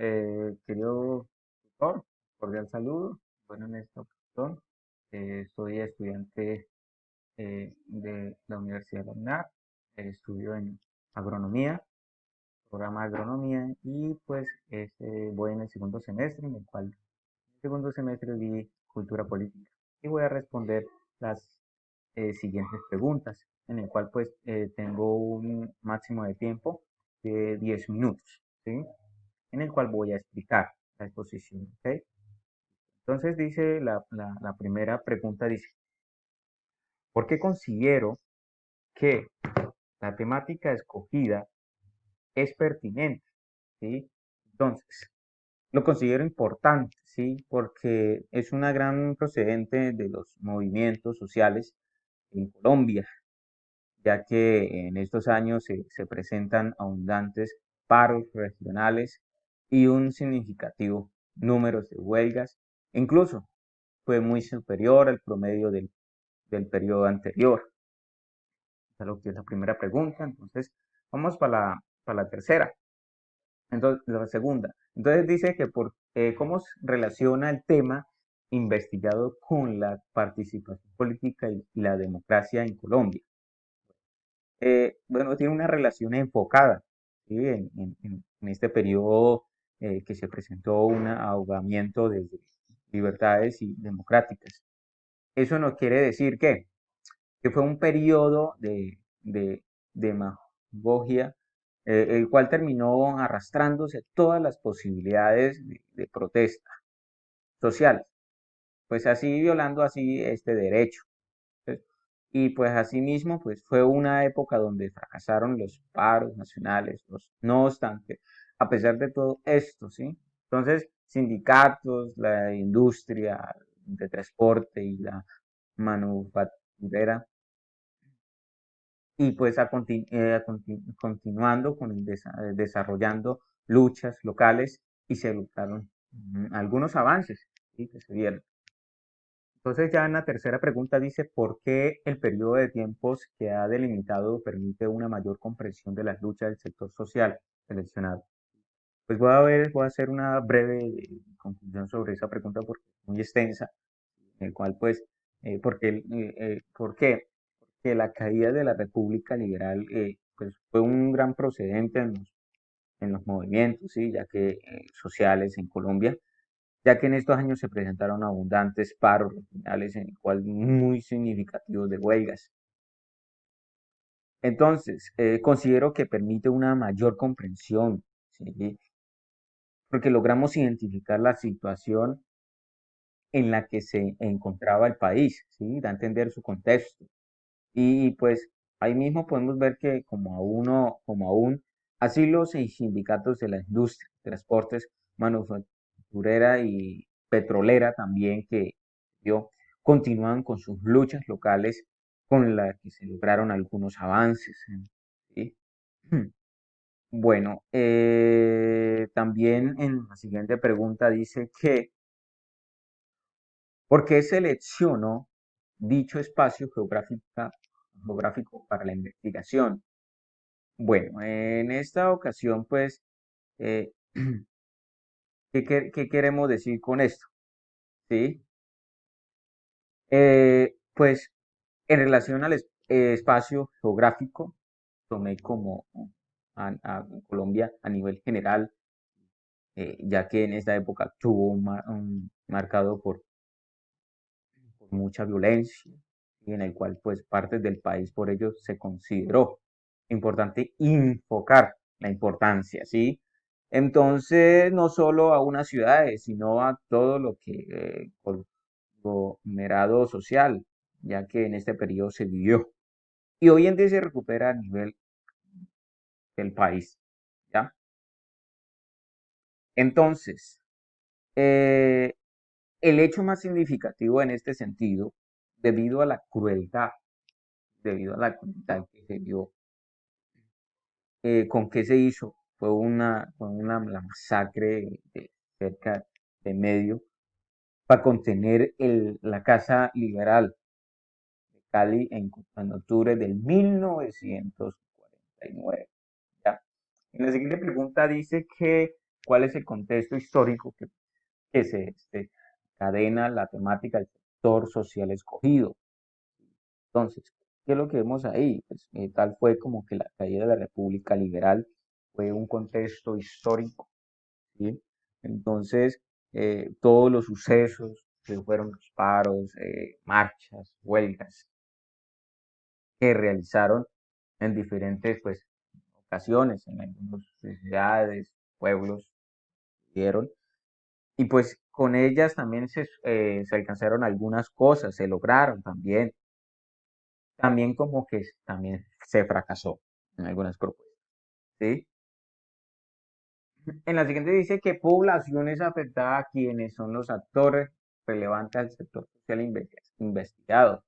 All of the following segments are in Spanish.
Querido tutor, cordial saludo. Bueno, en esta ocasión soy estudiante de la Universidad de la UNAP. Estudio en agronomía, programa de agronomía, y pues voy en el segundo semestre, en el cual en el segundo semestre vi cultura política. Y voy a responder las siguientes preguntas, en el cual pues tengo un máximo de tiempo de 10 minutos, ¿sí? En el cual voy a explicar la exposición. ¿Ok? Entonces dice la primera pregunta, dice, ¿por qué considero que la temática escogida es pertinente? ¿Sí? Entonces, lo considero importante, ¿sí? Porque es una gran procedente de los movimientos sociales en Colombia, ya que en estos años se presentan abundantes paros regionales y un significativo número de huelgas. Incluso fue muy superior al promedio del periodo anterior. Esa es lo que es la primera pregunta. Entonces, vamos para la tercera. Entonces, la segunda. Entonces dice que cómo se relaciona el tema investigado con la participación política y la democracia en Colombia. Bueno, tiene una relación enfocada, ¿sí? En este periodo que se presentó un ahogamiento de libertades y democráticas. Eso no quiere decir que fue un periodo de demagogia, el cual terminó arrastrándose todas las posibilidades de protesta social, pues así violando así este derecho. ¿Sí? Y pues asimismo, pues fue una época donde fracasaron los paros nacionales, no obstante, a pesar de todo esto, ¿sí? Entonces, sindicatos, la industria de transporte y la manufacturera, y pues continuando con desarrollando luchas locales, y se lograron algunos avances, ¿sí? Que se dieron. Entonces ya en la tercera pregunta dice, ¿por qué el periodo de tiempos que ha delimitado permite una mayor comprensión de las luchas del sector social seleccionado? Pues voy a hacer una breve conclusión sobre esa pregunta porque es muy extensa, en el cual pues, ¿por qué? Porque la caída de la República Liberal pues fue un gran procedente en los movimientos, ¿sí? Ya que sociales en Colombia, ya que en estos años se presentaron abundantes paros regionales, en el cual muy significativos de huelgas. Entonces, considero que permite una mayor comprensión, ¿sí? Porque logramos identificar la situación en la que se encontraba el país, ¿sí? Da a entender su contexto. Y pues ahí mismo podemos ver que como aún, así los sindicatos de la industria, transportes, manufacturera y petrolera también que yo continúan con sus luchas locales con las que se lograron algunos avances. ¿Sí? Bueno, también en la siguiente pregunta dice que ¿por qué selecciono dicho espacio geográfico para la investigación? Bueno, en esta ocasión, pues, eh, ¿qué queremos decir con esto? ¿Sí? Pues, en relación al espacio geográfico, tomé como a Colombia a nivel general, ya que en esta época tuvo un marcado por mucha violencia, y en el cual pues partes del país por ello se consideró importante enfocar la importancia, ¿sí? Entonces, no solo a unas ciudades, sino a todo lo que conglomerado social, ya que en este periodo se vivió. Y hoy en día se recupera a nivel del país, ¿ya? Entonces, eh, el hecho más significativo en este sentido, debido a la crueldad, debido a la crueldad que se dio. ¿Con qué se hizo? Fue la masacre de cerca de medio para contener la Casa Liberal de Cali en octubre del 1949. ¿Ya? En la siguiente pregunta dice que cuál es el contexto histórico que se cadena la temática del sector social escogido. Entonces, ¿qué es lo que vemos ahí? Pues, tal fue como que la caída de la República Liberal fue un contexto histórico, ¿sí? Entonces, todos los sucesos que fueron los paros, marchas, huelgas que realizaron en diferentes pues, ocasiones, en algunas ciudades, pueblos, dieron, y pues con ellas también se alcanzaron algunas cosas, se lograron también, también como que también se fracasó en algunas propuestas, ¿sí? En la siguiente dice que poblaciones afectadas quienes son los actores relevantes del sector social investigado.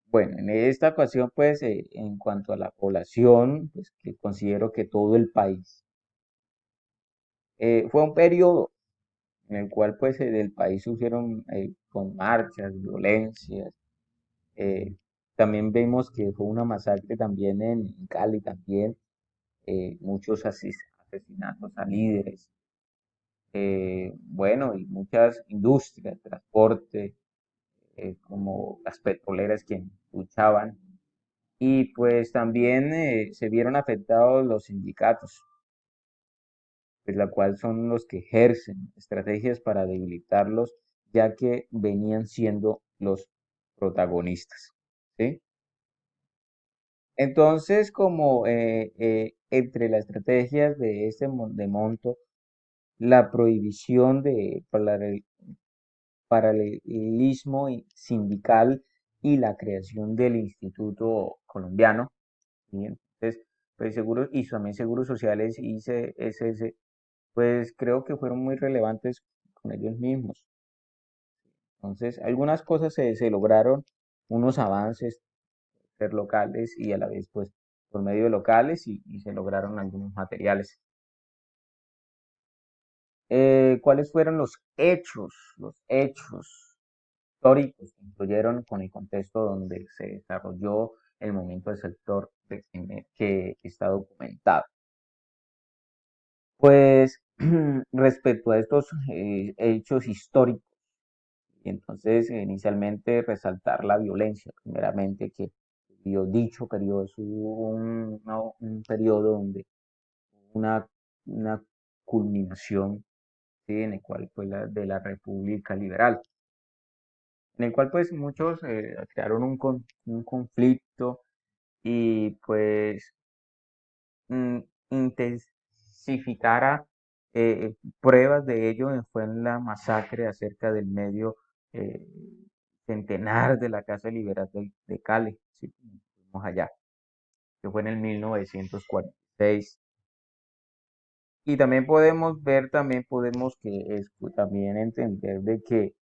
Bueno, en esta ocasión, pues, en cuanto a la población, pues, que considero que todo el país, fue un periodo en el cual, pues, del país surgieron con marchas, violencias. eh, También vemos que fue una masacre también en Cali, también, muchos asesinatos a líderes, bueno, y muchas industrias, transporte, como las petroleras que luchaban. Y pues también se vieron afectados los sindicatos, pues la cual son los que ejercen estrategias para debilitarlos, ya que venían siendo los protagonistas, ¿sí? Entonces, como entre las estrategias de de monto, la prohibición de paralelismo sindical y la creación del Instituto Colombiano, ¿sí? Entonces, pues seguros y también seguros sociales y CSS, pues creo que fueron muy relevantes con ellos mismos. Entonces, algunas cosas se lograron, unos avances ser locales y a la vez, pues, por medio de locales y se lograron algunos materiales. ¿Cuáles fueron los hechos históricos que influyeron con el contexto donde se desarrolló el momento del sector que está documentado? Pues respecto a estos hechos históricos, y entonces inicialmente resaltar la violencia, primeramente que dio dicho periodo, es un periodo donde una, una culminación, ¿sí? En el cual fue de la República Liberal, en el cual pues muchos crearon un conflicto y pues mm, intensificara pruebas de ello fue en la masacre acerca del medio eh, centenar de la Casa Liberal de Cali, sí, fuimos allá, que fue en el 1946. Y también podemos ver, también podemos también entender de que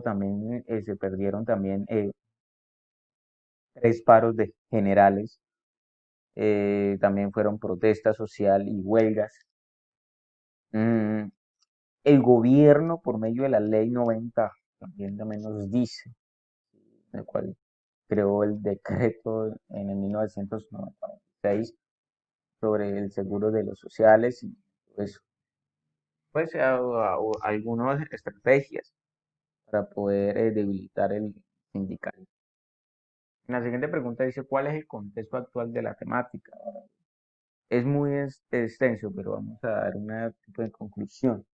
también se perdieron también tres paros de generales, también fueron protesta social y huelgas. Mm, el gobierno, por medio de la ley 90, también nos dice, el cual creó el decreto en el 1996 sobre el seguro de los sociales y pues, pues algunas estrategias para poder debilitar el sindical. En la siguiente pregunta dice, ¿cuál es el contexto actual de la temática? Es muy extenso, pero vamos a dar una tipo de conclusión.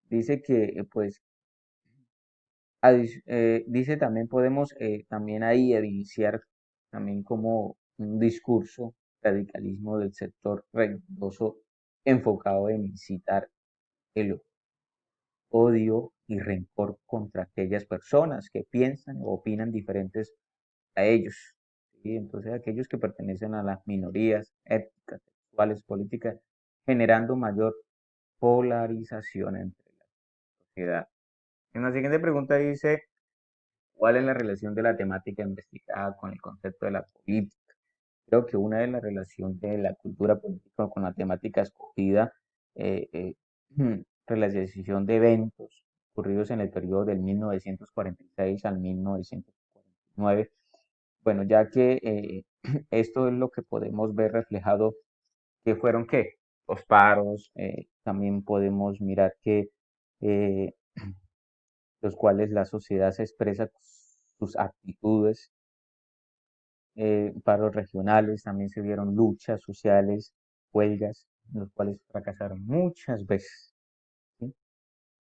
Dice que, pues, dice también podemos también ahí evidenciar también como un discurso radicalismo del sector religioso enfocado en incitar el odio y rencor contra aquellas personas que piensan o opinan diferentes a ellos, ¿sí? Entonces aquellos que pertenecen a las minorías étnicas, sexuales, políticas, generando mayor polarización entre la sociedad. En la siguiente pregunta dice, ¿cuál es la relación de la temática investigada con el concepto de la política? Creo que una es la relación de la cultura política con la temática escogida, eh, eh, realización de eventos ocurridos en el periodo del 1946 al 1949. Bueno, ya que esto es lo que podemos ver reflejado que fueron qué, los paros, también podemos mirar que eh, los cuales la sociedad se expresa sus actitudes, paros regionales, también se dieron luchas sociales, huelgas, los cuales fracasaron muchas veces. ¿Sí?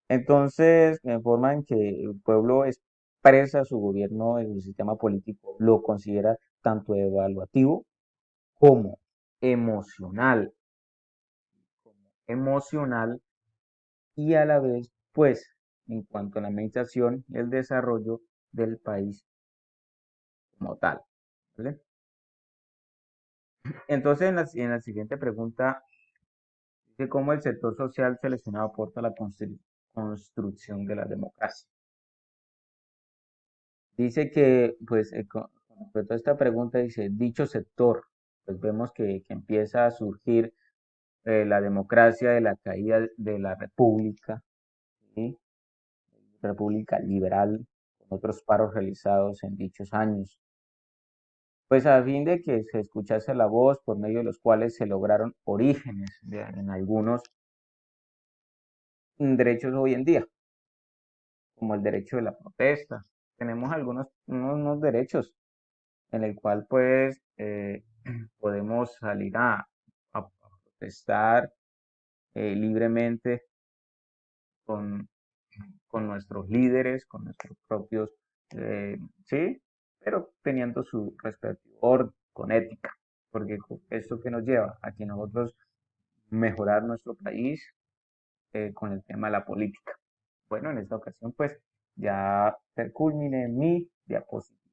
Entonces, en forma en que el pueblo expresa su gobierno en su sistema político, lo considera tanto evaluativo como emocional, emocional y a la vez, pues, en cuanto a la administración y el desarrollo del país como tal. ¿Vale? Entonces, en la siguiente pregunta, dice cómo el sector social seleccionado aporta a la construcción de la democracia. Dice que, pues, con respecto a esta pregunta, dice, dicho sector, pues vemos que empieza a surgir la democracia de la caída de la república, ¿sí? República liberal, con otros paros realizados en dichos años, pues a fin de que se escuchase la voz por medio de los cuales se lograron orígenes en algunos derechos hoy en día, como el derecho de la protesta. Tenemos unos derechos en el cual pues podemos salir a protestar libremente con, con nuestros líderes, con nuestros propios, sí, pero teniendo su respectivo orden, con ética, porque esto que nos lleva a que nosotros mejorar nuestro país con el tema de la política. Bueno, en esta ocasión pues ya culminé mi diapositiva.